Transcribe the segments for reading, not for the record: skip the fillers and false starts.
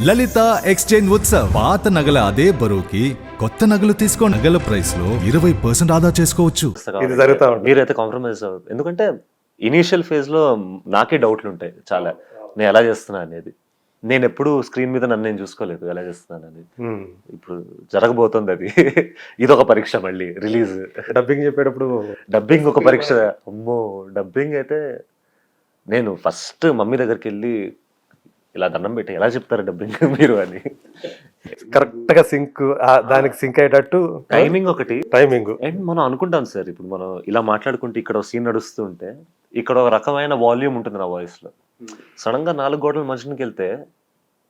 లలిత exchange Utsav పాత నగల అదే బరువుకి కొత్త నగలు తీసుకో నగల ప్రైస్ లో 20% ఆదా చేసుకోవచ్చు. ఇది జరుగుతా ఉంటుంది. మీరైతే కాంప్రమైజ్ అవ్వదు. ఎందుకంటే ఇనీషియల్ ఫేజ్ లో నాకే డౌట్లు ఉంటాయి చాలా, నేను ఎలా చేస్తున్నా అనేది. నేను ఎప్పుడు స్క్రీన్ మీద నన్ను నేను చూసుకోలేదు ఎలా చేస్తున్నాను అనేది. ఇప్పుడు జరగబోతుంది అది. ఇదొక పరీక్ష, మళ్ళీ రిలీజ్ డబ్బింగ్ చెప్పేటప్పుడు డబ్బింగ్ ఒక పరీక్ష. అమ్మో, డబ్బింగ్ అయితే నేను ఫస్ట్ మమ్మీ దగ్గరికి వెళ్ళి ఇలా దండం పెట్టి ఎలా చెప్తారు డబ్బింగ్ మీరు అని. కరెక్ట్ గా సింక్ దానికి సింక్ అయ్యేటట్టు టైమింగ్ ఒకటి, టైమింగ్. అండ్ మనం అనుకుంటాం సార్, ఇప్పుడు మనం ఇలా మాట్లాడుకుంటే ఇక్కడ సీన్ నడుస్తుంటే ఇక్కడ ఒక రకమైన వాల్యూమ్ ఉంటుంది నా వాయిస్ లో. సడన్ గా 4 గోడల మధ్యకి వెళ్తే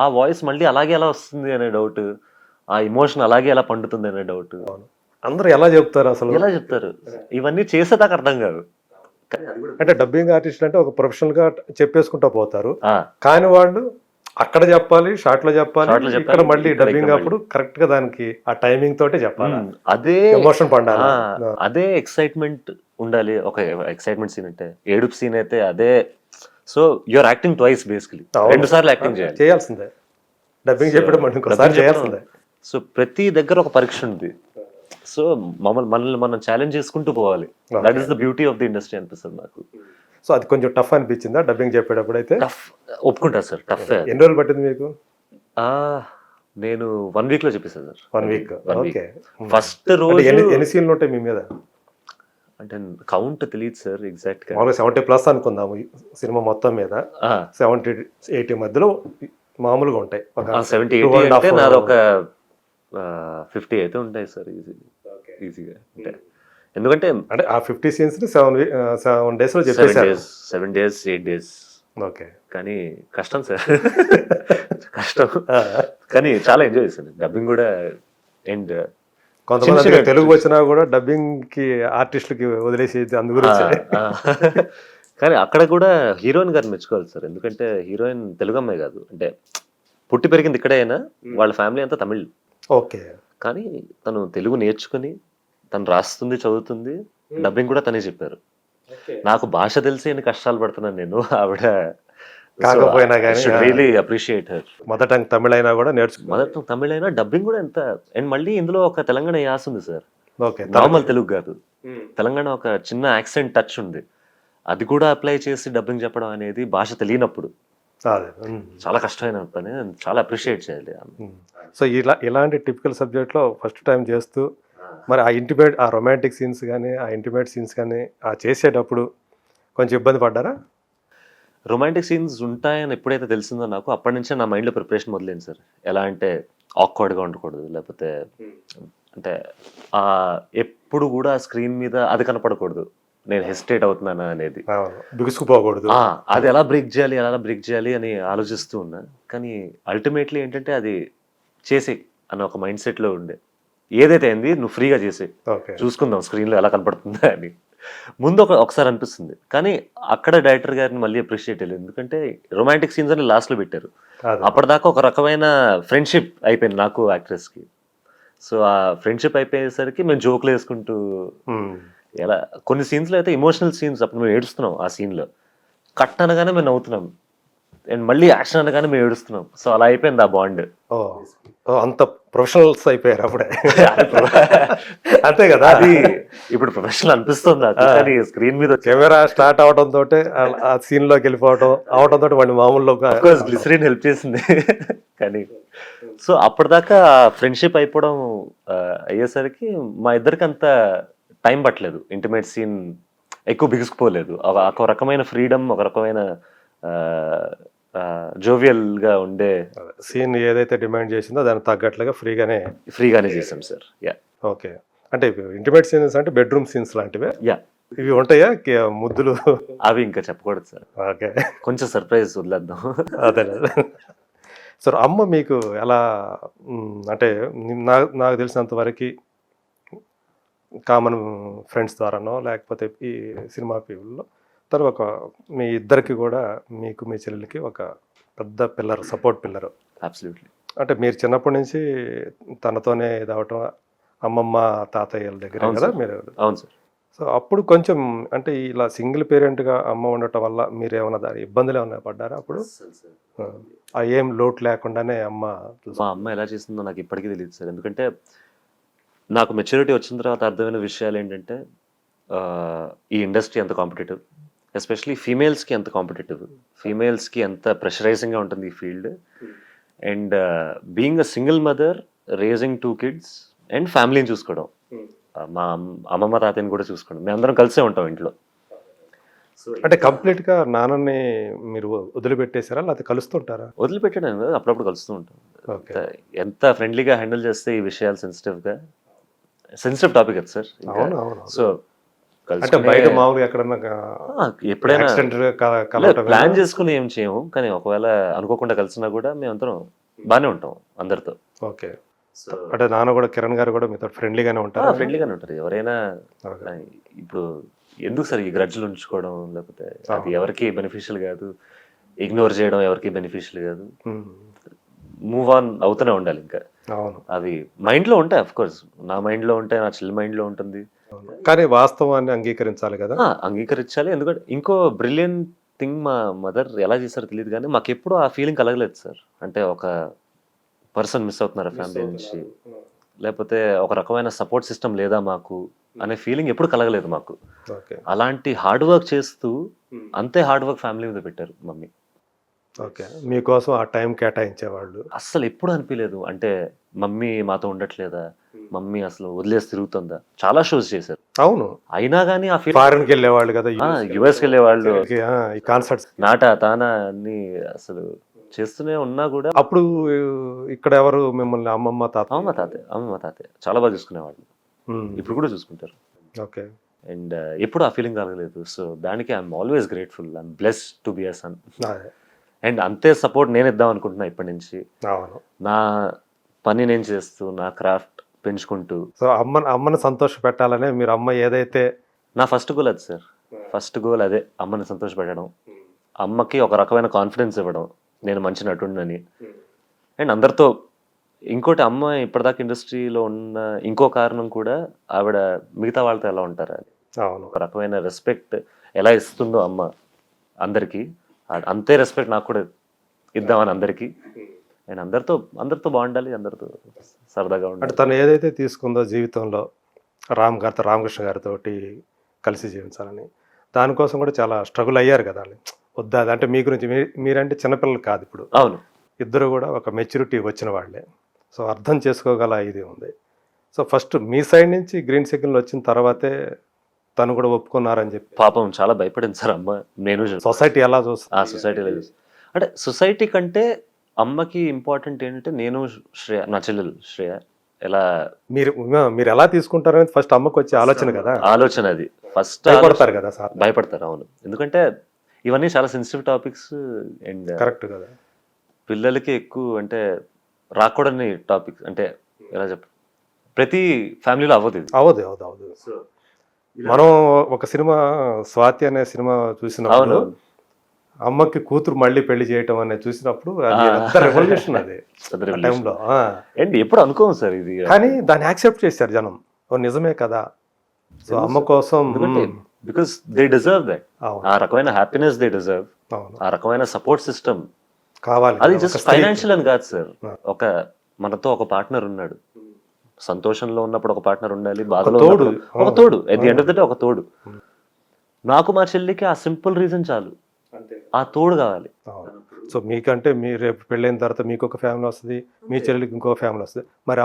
ఆ వాయిస్ మళ్ళీ అలాగే ఎలా వస్తుంది అనే డౌట్, ఆ ఇమోషన్ అలాగే ఎలా పండుతుంది అనే డౌట్. అందరూ ఎలా చెప్తారు అసలు? ఎలా చెప్తారు ఇవన్నీ చేసేదాకా అర్థం కాదు. అంటే డబ్బింగ్ ఆర్టిస్ట్ అంటే ఒక ప్రొఫెషనల్ గా చెప్పేసుకుంటా పోతారు, ఆ, కానీ వాళ్ళు అక్కడ చెప్పాలి, షార్ట్ లో చెప్పాలి, Short లో చెప్పాలి, ఇక్కడ మళ్ళీ ఇక్కడ డబ్బింగ్ మళ్ళీ. అప్పుడు కరెక్ట్ గా దానికి ఆ టైమింగ్ తోటే చెప్పాలి, అదే ఎమోషన్ పండాలి. అదే ఎక్సైట్మెంట్ ఉండాలి. ఒక ఎక్సైట్మెంట్ సీన్ అంటే, ఏడుపు సీన్ అయితే అదే. So you're acting twice basically, అవును. 2 సార్లు యాక్టింగ్ చేయాలి. చేయాల్సిందే. డబ్బింగ్ చెప్పడం మనం ఇంకోసారి చేయాల్సిందే. సో ప్రతి దగ్గర ఒక పరీక్ష ఉంది. సో మనల్ని మనం ఛాలెంజ్ చేసుకుంటూ పోవాలి. That is the beauty of the industry అనిపిస్తుంది నాకు. సో అది కొంచెం టఫ్ అనిపించిందా డబ్బింగ్ చెప్పేటప్పుడు? అయితే టఫ్ ఒప్పుకుంటా సార్, టఫ్. ఎన్ని రోజులు పట్టింది మీకు? నేను 1 వీక్ లో చెప్పేసాను సార్. 1 వీక్. ఓకే. ఫస్ట్ అంటే రోజు ఎన్ని సీన్లు ఉంటాయి మీ మీద? అంటే కౌంట్ తెలియదు సార్ ఎగ్జాక్ట్ గా. మామూలుగా 70+ అనుకుందాము ఈ సినిమా మొత్తం మీద. 70-80 మధ్యలో మామూలుగా ఉంటాయి. ఒక 70-80 అంటే నాది ఒక 50 అయితే ఉంటాయి సార్ ఈజీగా. అంటే ఎందుకంటే అంటే ఆ 50 సీన్స్ ని 7 డేస్ లో చెప్పేశారు. 7 days 8 days. ఓకే. కానీ కష్టం సార్. కష్టం, కానీ చాలా ఎంజాయ్ చేశాను డబ్బింగ్ కూడా. అండ్ కొంతమంది అందుకే తెలుగు వచ్చినా కూడా డబ్బింగ్ కి ఆర్టిస్టులకి వదిలేసి అందు గురించి. కానీ అక్కడ కూడా హీరోయిన్ గారిని మెచ్చుకోవాలి సార్. ఎందుకంటే హీరోయిన్ తెలుగు అమ్మాయి కాదు, అంటే పుట్టి పెరిగింది ఇక్కడే అయినా వాళ్ళ ఫ్యామిలీ అంతా తమిళ్. ఓకే. కానీ తను తెలుగు నేర్చుకుని తను రాస్తుంది, చదువుతుంది, డబ్బింగ్ కూడా తనే చెప్పారు. నాకు భాష తెలిసి ఎన్ని కష్టాలు పడుతున్నాను నేను. ఆవిడ కాకపోయినా కానీ really appreciate her. Mother tongue తమిళ అయినా కూడా నేర్చుకో. మదర్ టంగ్ తమిళ అయినా డబ్బింగ్ కూడా ఎంత. అండ్ మళ్ళీ ఇందులో ఒక తెలంగాణ యాస ఉంది సార్. ఓకే. నార్మల్ తెలుగు కాదు, తెలంగాణ ఒక చిన్న యాక్సెంట్ టచ్ ఉంది. అది కూడా అప్లై చేసి డబ్బింగ్ చెప్పడం అనేది భాష తెలియనప్పుడు చాలా కష్టమైన పని. చాలా అప్రిషియేట్ చేయాలి. సో ఇలాంటి టిపికల్ సబ్జెక్ట్ లో ఫస్ట్ టైం చేస్తూ మరి ఆ రొమాంటిక్ సీన్స్ కానీ ఆ ఇంటిమేట్ సీన్స్ కానీ ఆ చేసేటప్పుడు కొంచెం ఇబ్బంది పడ్డారా? రొమాంటిక్ సీన్స్ ఉంటాయని ఎప్పుడైతే తెలిసిందో నాకు, అప్పటి నుంచే నా మైండ్లో ప్రిపరేషన్ మొదలైంది సార్. ఎలా అంటే ఆక్వర్డ్గా ఉండకూడదు, లేకపోతే అంటే ఎప్పుడు కూడా స్క్రీన్ మీద అది కనపడకూడదు నేను హెసిటేట్ అవుతున్నానా అనేది. బిగుసుకుపోకూడదు. అది ఎలా బ్రేక్ చేయాలి అని ఆలోచిస్తూ ఉన్నా. కానీ అల్టిమేట్లీ ఏంటంటే అది చేసే అన్న ఒక మైండ్ సెట్లో ఉండే. ఏదైతే అయింది నువ్వు ఫ్రీగా చేసే, చూసుకుందాం స్క్రీన్లో ఎలా కనపడుతుందా అని ముందు ఒకసారి అనిపిస్తుంది. కానీ అక్కడ డైరెక్టర్ గారిని మళ్ళీ అప్రిషియేట్ చేయలేదు. ఎందుకంటే రొమాంటిక్ సీన్స్ అని లాస్ట్లో పెట్టారు. అప్పటిదాకా ఒక రకమైన ఫ్రెండ్షిప్ అయిపోయింది నాకు యాక్ట్రెస్కి. సో ఆ ఫ్రెండ్షిప్ అయిపోయేసరికి మేము జోకులు వేసుకుంటూ ఎలా కొన్ని సీన్స్లో అయితే ఎమోషనల్ సీన్స్, అప్పుడు మేము ఏడుస్తున్నాం ఆ సీన్లో. కట్ అనగానే మేము నవ్వుతున్నాం, అండ్ మళ్ళీ యాక్షన్ అనగానే మేము ఏడుస్తున్నాం. సో అలా అయిపోయింది ఆ బాండ్. అంత ప్రొఫెషనల్స్ అయిపోయారు అప్పుడే. అంతే కదా, అది ఇప్పుడు ప్రొఫెషనల్ అనిపిస్తుంది నాకు. కానీ స్క్రీన్ మీద కెమెరా స్టార్ట్ అవడం తోటే ఆ సీన్ లోకి వెళ్ళిపోవడం అవడం తోటి వాడిని మామూలు గ్లిసరీన్ హెల్ప్ చేసింది. కానీ సో అప్పటిదాకా ఫ్రెండ్షిప్ అయిపోవడం అయ్యేసరికి మా ఇద్దరికి అంత టైం పట్టలేదు. ఇంటిమేట్ సీన్ ఎక్కువ బిగుసుకుపోలేదు. ఒక రకమైన ఫ్రీడమ్, ఒక రకమైన జోవియల్ గా ఉండే సీన్ ఏదైతే డిమాండ్ చేసిందో దానికి తగ్గట్లుగా ఫ్రీగానే చేసాం సార్. యా. ఓకే. అంటే ఇంటిమేట్ సీన్స్ అంటే బెడ్రూమ్ సీన్స్ లాంటివే. యా. ఇవి ఉంటాయా ముద్దులు? అవి ఇంకా చెప్పకూడదు సార్. ఓకే. కొంచెం సర్ప్రైజ్ వదిలేద్దాం. అదే. సార్ అమ్మ మీకు ఎలా, అంటే నాకు తెలిసినంత వరకు కామన్ ఫ్రెండ్స్ ద్వారానో లేకపోతే ఈ సినిమా పీపుల్లో తను మీ ఇద్దరికి కూడా, మీకు మీ చెల్లెలకి ఒక పెద్ద పిల్లర్, సపోర్ట్ పిల్లరు. అబ్సల్యూట్లీ. అంటే మీరు చిన్నప్పటి నుంచి తనతోనే ఇదవటం, అమ్మమ్మ తాతయ్యల దగ్గర కదా మీరు. అవును సార్. సో అప్పుడు కొంచెం అంటే ఇలా సింగిల్ పేరెంట్గా అమ్మ ఉండటం వల్ల మీరేమన్నా దాని ఇబ్బందులు ఏమన్నా పడ్డారా అప్పుడు? ఆ. ఆ ఏం లోటు లేకుండానే అమ్మ మా అమ్మ ఎలా చేసిందో నాకు ఇప్పటికీ తెలియదు సార్. ఎందుకంటే నాకు మెచ్యూరిటీ వచ్చిన తర్వాత అర్థమైన విషయాలు ఏంటంటే ఈ ఇండస్ట్రీ ఎంత కాంపిటేటివ్, ఎస్పెషలీ ఫీమేల్స్కి ఎంత కాంపిటేటివ్, ఫీమేల్స్కి ఎంత ప్రెషరైజింగ్గా ఉంటుంది ఈ field. And being a single mother, raising 2 kids and ఫ్యామిలీని చూసుకోవడం, మా అమ్మమ్మ తాతయ్యని కూడా చూసుకోవడం, మేమందరం కలిసే ఉంటాం ఇంట్లో. అంటే కంప్లీట్గా నాన్నని మీరు వదిలిపెట్టేశారా లేకపోతే కలుస్తుంటారా? వదిలిపెట్టడం కాదు, అప్పుడప్పుడు కలుస్తూ ఉంటాం. ఓకే. ఎంత ఫ్రెండ్లీగా హ్యాండిల్ చేస్తే ఈ విషయాలు సెన్సిటివ్ టాపిక్ అది సార్. అవును అవును. సో అంటే బయట మామూలుగా ఎక్కడన్నా ఎప్పుడైనా కలవటం ప్లాన్ చేసుకుని ఏం చేయము, కానీ ఒకవేళ అనుకోకుండా కలిసినా కూడా మేమందరం బాగానే ఉంటాం అందరితో. ఓకే. అంటే నాన్న కూడా కిరణ్ గారు కూడా మీతో ఫ్రెండ్లీగానే ఉంటారు? ఫ్రెండ్లీగానే ఉంటారు. ఎవరైనా ఇప్పుడు ఎందుకు సార్ ఈ గ్రడ్జ్లు ఉంచుకోవడం, లేకపోతే అది ఎవరికి బెనిఫిషియల్ కాదు, ఇగ్నోర్ చేయడం ఎవరికి బెనిఫిషియల్ కాదు. మూవ్ ఆన్ అవుతూనే ఉండాలి. ఇంకా అవును, అవి మైండ్లో ఉంటాయి, అఫ్ కోర్స్ నా మైండ్లో ఉంటాయి, నా చెల్లి మైండ్లో ఉంటుంది. కానీ వాస్తవాన్ని అంగీకరించాలి కదా. అంగీకరించాలి. ఎందుకంటే ఇంకో బ్రిలియంట్ థింగ్, మా మదర్ ఎలా చేశారో తెలియదు కానీ మాకు ఎప్పుడు ఆ ఫీలింగ్ కలగలేదు సార్. అంటే ఒక పర్సన్ మిస్ అవుతున్నారా ఫ్యామిలీ నుంచి, లేకపోతే ఒక రకమైన సపోర్ట్ సిస్టమ్ లేదా మాకు అనే ఫీలింగ్ ఎప్పుడు కలగలేదు మాకు. ఓకే. అలాంటి హార్డ్ వర్క్ చేస్తూ అంతే హార్డ్ వర్క్ ఫ్యామిలీ మీద పెట్టారు మమ్మీ. ఓకే. మీకోసం ఆ టైం కేటాయించేవాళ్ళు? అస్సలు ఎప్పుడు అనిపించలేదు అంటే మమ్మీ మాతో ఉండట్లేదా, మమ్మీ అసలు వదిలేసి తిరుగుతుందా. చాలా షోస్ చేశారు, అవును, అయినా కానీ ఆ ఫీల్. ఫారెన్కి వెళ్ళేవాళ్ళు కదా, యుఎస్కి వెళ్ళేవాళ్ళు, ఈ కాన్సర్ట్స్ నాటా తానా అన్ని అసలు చేస్తూనే ఉన్నా కూడా. అప్పుడు ఇక్కడ ఎవరు మిమ్మల్ని అమ్మమ్మ తాత? అమ్మమ్మ తాతయ్య చాలా బాగా చూసుకునేవాళ్ళు, ఇప్పుడు కూడా చూసుకుంటారు. ఓకే. అండ్ ఎప్పుడు ఆ ఫీలింగ్ కలగలేదు. సో దానికి I'm always grateful, I'm blessed to be a son. And అంతే సపోర్ట్ నేను ఇద్దాం అనుకుంటున్నా ఇప్పటి నుంచి. అవును, నా పని నేను చేస్తూ, నా క్రాఫ్ట్ పెంచుకుంటూ. సో అమ్మని సంతోష పెట్టాలనే మీరు అమ్మ ఏదైతే. నా ఫస్ట్ గోల్ అది సార్, ఫస్ట్ గోల్ అదే, అమ్మని సంతోష పెట్టడం, అమ్మకి ఒక రకమైన కాన్ఫిడెన్స్ ఇవ్వడం నేను మంచి నటుండని. అండ్ అందరితో ఇంకోటి, అమ్మ ఇప్పటిదాకా ఇండస్ట్రీలో ఉన్న ఇంకో కారణం కూడా ఆవిడ మిగతా వాళ్ళతో ఎలా ఉంటారా అని. అవును, ఒక రకమైన రెస్పెక్ట్ ఎలా ఇస్తుందో అమ్మ అందరికీ, అంతే రెస్పెక్ట్ నాకు కూడా ఇద్దామని అందరికీ. అండ్ అందరితో బాగుండాలి, అందరితో సరదాగా ఉండాలి. అంటే తను ఏదైతే తీసుకుందో జీవితంలో రామకృష్ణ గారితో కలిసి జీవించాలని, దానికోసం కూడా చాలా స్ట్రగుల్ అయ్యారు కదా. వద్దా అంటే మీ గురించి, మీరంటే చిన్నపిల్లలు కాదు ఇప్పుడు. అవును, ఇద్దరు కూడా ఒక మెచ్యూరిటీ వచ్చిన వాళ్ళే. సో అర్థం చేసుకోగల ఇది ఉంది. సో ఫస్ట్ మీ సైడ్ నుంచి గ్రీన్ సిగ్నల్ వచ్చిన తర్వాతే తను కూడా ఒప్పుకున్నారని చెప్పి. పాపం చాలా భయపడింది సార్ అమ్మ. నేను సొసైటీ ఎలా చూస్తా, సొసైటీలో అంటే సొసైటీ కంటే అమ్మకి ఇంపార్టెంట్ ఏంటంటే నేను శ్రేయ, నా చెల్లెలు శ్రేయ ఎలా మీరు ఎలా తీసుకుంటారనేది ఫస్ట్ అమ్మకి వచ్చే ఆలోచన కదా. ఆలోచన అది ఫస్ట్ భయపడతారు కదా సార్. భయపడతారు, అవును. ఎందుకంటే ఇవన్నీ చాలా సెన్సిటివ్ టాపిక్స్. అండ్ కరెక్ట్ కదా, పిల్లలకి ఎక్కువ అంటే రాకూడని టాపిక్స్. అంటే ఎలా చెప్ప, ప్రతి ఫ్యామిలీలో అవ్వదు ఇది. అవదు. మనం ఒక సినిమా స్వాతి అనే సినిమా చూసినప్పుడు అమ్మకి కూతురు మళ్ళీ పెళ్లి చేయటం అనేది చూసినప్పుడు అది రెవల్యూషన్ అది టైంలో. అండ్ ఎప్పుడు అనుకోము సార్ ఇది, కానీ దాన్ని యాక్సెప్ట్ చేశారు జనం. నిజమే కదా. సో అమ్మ కోసం, బికాస్ దే డిజర్వ్ దట్. ఆ రకమైన హ్యాపీనెస్ దే డిజర్వ్, ఆ రకమైన సపోర్ట్ సిస్టమ్ కావాలి. అది జస్ట్ ఫైనాన్షియల్ అని కాదు సార్. మనతో ఒక పార్ట్నర్ ఉన్నాడు, సంతోషంలో ఉన్నప్పుడు ఒక పార్ట్నర్ ఉండాలి, బాధలో ఒక తోడు, at the end of the day ఒక తోడు. నాకు మా చెల్లికి ఆ సింపుల్ రీజన్ చాలు, ఆ తోడు కావాలి. సో మీకంటే మీరు రేపు పెళ్ళైన తర్వాత మీకు ఒక ఫ్యామిలీ వస్తుంది, మీ చెల్లికి ఇంకో ఫ్యామిలీ వస్తుంది. మరి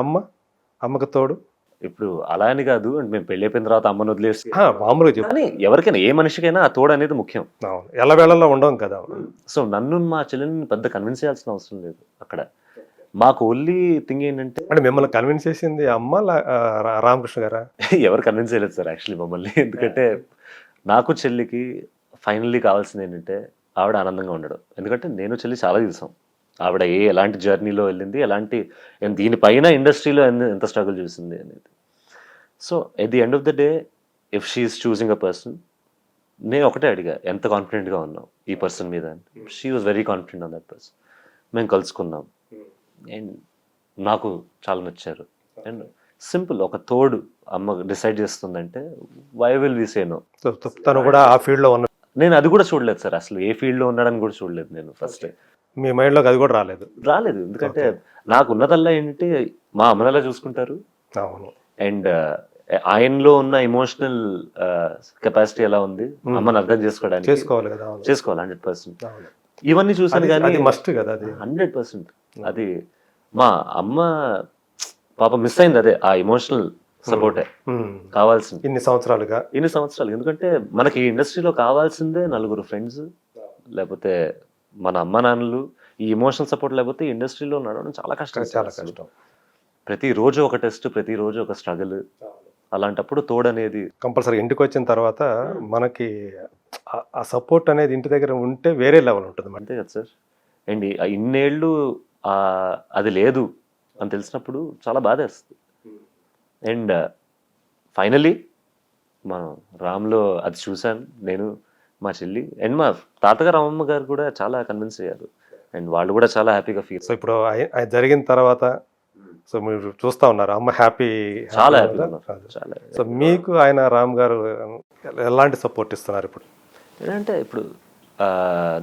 అమ్మకి తోడు ఇప్పుడు అలా అని కాదు, అంటే మేము పెళ్లి అయిపోయిన తర్వాత అమ్మను వదిలేసి మామూలుగా చెప్పు, కానీ ఎవరికైనా ఏ మనిషికైనా ఆ తోడు అనేది ముఖ్యం. ఎలా వేళల్లో ఉండవు కదా. సో నన్ను మా చెల్లెని పెద్ద కన్విన్స్ చేయాల్సిన అవసరం లేదు అక్కడ. మాకు ఓన్లీ థింగ్ ఏంటంటే, అంటే మిమ్మల్ని కన్విన్స్ చేసింది అమ్మ రామకృష్ణ గారా? ఎవరు కన్విన్స్ చేయలేదు సార్ యాక్చువల్లీ మమ్మల్ని. ఎందుకంటే నాకు చెల్లికి ఫైనల్లీ కావాల్సింది ఏంటంటే ఆవిడ ఆనందంగా ఉండడం. ఎందుకంటే నేను చెల్లి చాలా చూసాం, ఆవిడ ఎలాంటి జర్నీలో వెళ్ళింది, ఎలాంటి దీనిపైన ఇండస్ట్రీలో ఎంత స్ట్రగుల్ చూసింది అనేది. So at the end of the day if she's choosing a person, నేను ఒకటే అడిగా, ఎంత కాన్ఫిడెంట్గా ఉన్నాం ఈ పర్సన్ మీద అంటే. She was very confident on that person. మేము కలుసుకున్నాం అండ్ నాకు చాలా నచ్చారు. అండ్ సింపుల్ ఒక తోడు అమ్మ డిసైడ్ చేస్తుందంటే why will we say no. So తను కూడా ఆ ఫీల్డ్ లో ఉన్న నేను అది కూడా చూడలేదు సార్, అసలు ఏ ఫీల్డ్ లో ఉన్నాడని కూడా చూడలేదు నేను ఫస్ట్. మీ మైండ్ లోకి అది కూడా రాలేదు. రాలేదు, ఎందుకంటే నాకు ఉన్నదల్లా ఏంటంటే మా అమ్మనలా చూసుకుంటారు అవును. అండ్ ఆయనలో ఉన్న ఎమోషనల్ కెపాసిటీ ఎలా ఉంది అమ్మని అర్థం చేసుకోవడానికి చేసుకోవాలి కదా. అవును. చేసుకోవాలి 100%. అవును. ఇవన్నీ చూసాను కానీ అది మస్ట్ కదా అది. 100% అది మా అమ్మ పాప మిస్ అయింది, అదే ఆ ఎమోషనల్ సపోర్టే కావాల్సింది ఇన్ని సంవత్సరాలుగా. ఇన్ని సంవత్సరాలు. ఎందుకంటే మనకి ఇండస్ట్రీలో కావాల్సిందే నలుగురు ఫ్రెండ్స్, లేకపోతే మన అమ్మ నాన్నలు. ఈ ఎమోషనల్ సపోర్ట్ లేకపోతే ఇండస్ట్రీలో నడవడం చాలా కష్టం. చాలా కష్టం. ప్రతిరోజు ఒక టెస్ట్, ప్రతిరోజు ఒక స్ట్రగుల్. అలాంటప్పుడు తోడు అనేది కంపల్సరీ ఇంటికి వచ్చిన తర్వాత మనకి ఆ సపోర్ట్ అనేది ఇంటి దగ్గర ఉంటే వేరే లెవెల్ ఉంటుంది. అంతే కదా సార్. అండ్ ఇన్నేళ్ళు అది లేదు అని తెలిసినప్పుడు చాలా బాధేస్తుంది. అండ్ ఫైనలీ మనం రామ్లో అది చూశాను నేను, మా చెల్లి అండ్ మా తాతగారు అమ్మమ్మ గారు కూడా చాలా కన్విన్స్ అయ్యారు అండ్ వాళ్ళు కూడా చాలా హ్యాపీగా ఫీల్. సో ఇప్పుడు అది జరిగిన తర్వాత సో మీరు చూస్తా ఉన్నారు అమ్మ హ్యాపీ. చాలా హ్యాపీగా ఉన్నారు, చాలా. సో మీకు ఆయన రామ్ గారు ఎలాంటి సపోర్ట్ ఇస్తున్నారు ఇప్పుడు? ఏంటంటే ఇప్పుడు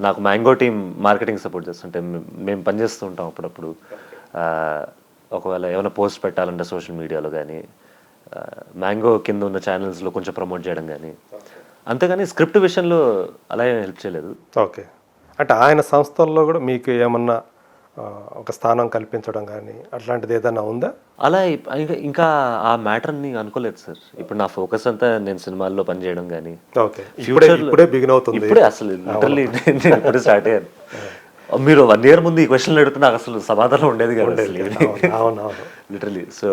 నాకు మ్యాంగో టీమ్ మార్కెటింగ్ సపోర్ట్ చేస్తుంటే మేము పనిచేస్తూ ఉంటాం అప్పుడప్పుడు. ఒకవేళ ఏమైనా పోస్ట్ పెట్టాలంటే సోషల్ మీడియాలో కానీ మ్యాంగో కింద ఉన్న ఛానల్స్లో కొంచెం ప్రమోట్ చేయడం కానీ, అంతేగాని స్క్రిప్ట్ విషయంలో అలా ఏం హెల్ప్ చేయలేదు. ఓకే. అంటే ఆయన సంస్థల్లో కూడా మీకు ఏమన్నా ఒక స్థానం కల్పించడం కానీ అట్లాంటిది ఏదైనా ఉందా? అలా ఇంకా ఆ మ్యాటర్ని అనుకోలేదు సార్. ఇప్పుడు నా ఫోకస్ అంతా నేను సినిమాల్లో పనిచేయడం కానీ. ఓకే. ఇప్పుడే బిగిన్ అవుతుంది. ఇప్పుడే అసలు లిటరల్లీ నేను ఇప్పుడే స్టార్ట్ అయ్యాను. మీరు 1 year ముందు ఈ క్వశ్చన్లు అడిగితే నాకు అసలు సమాధానం ఉండేది కాదు లిటరల్లీ. సో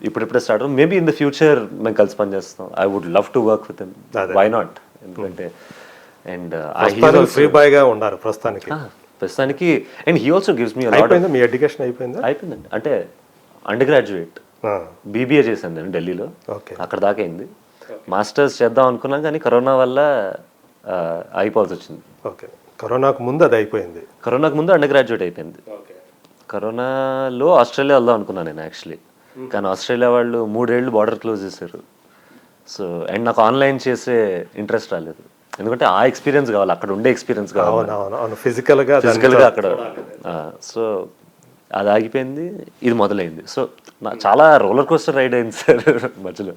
ఇప్పుడిప్పుడే start. Maybe in the future మేము కలిసి పనిచేస్తాం. I would love to work with him, why not? ఎందుకంటే అండ్ ఫ్రీ బాయ్ గా ఉన్నారు ప్రస్తుతానికి. And he also gives me అయిపోయిందా మీ ఎడ్యుకేషన్? అయిపోయిందా? అయిపోయిందండి. అంటే అండర్ గ్రాడ్యుయేట్ బీబీఏ చేశాను నేను ఢిల్లీలో. అక్కడ దాకా అయింది. మాస్టర్స్ చేద్దాం అనుకున్నాం కానీ కరోనా వల్ల అయిపోవాల్సి వచ్చింది. ఓకే. కరోనాకు ముందు అది అయిపోయింది. కరోనాకు ముందు అండర్ గ్రాడ్యుయేట్ అయిపోయింది. కరోనాలో ఆస్ట్రేలియా వెళ్దాం అనుకున్నాను నేను యాక్చువల్లీ, కానీ ఆస్ట్రేలియా వాళ్ళు 3 ఏళ్ళు బార్డర్ క్లోజ్ చేశారు. సో అండ్ నాకు ఆన్లైన్ చేసే ఇంట్రెస్ట్ రాలేదు, ఎందుకంటే ఆ ఎక్స్పీరియన్స్ కావాలి, అక్కడ ఉండే ఎక్స్పీరియన్స్ కావాలి ఫిజికల్గా అక్కడ. సో అది ఆగిపోయింది, ఇది మొదలైంది. సో చాలా రోలర్ కోస్టర్ రైడ్ అయింది సార్ మధ్యలో.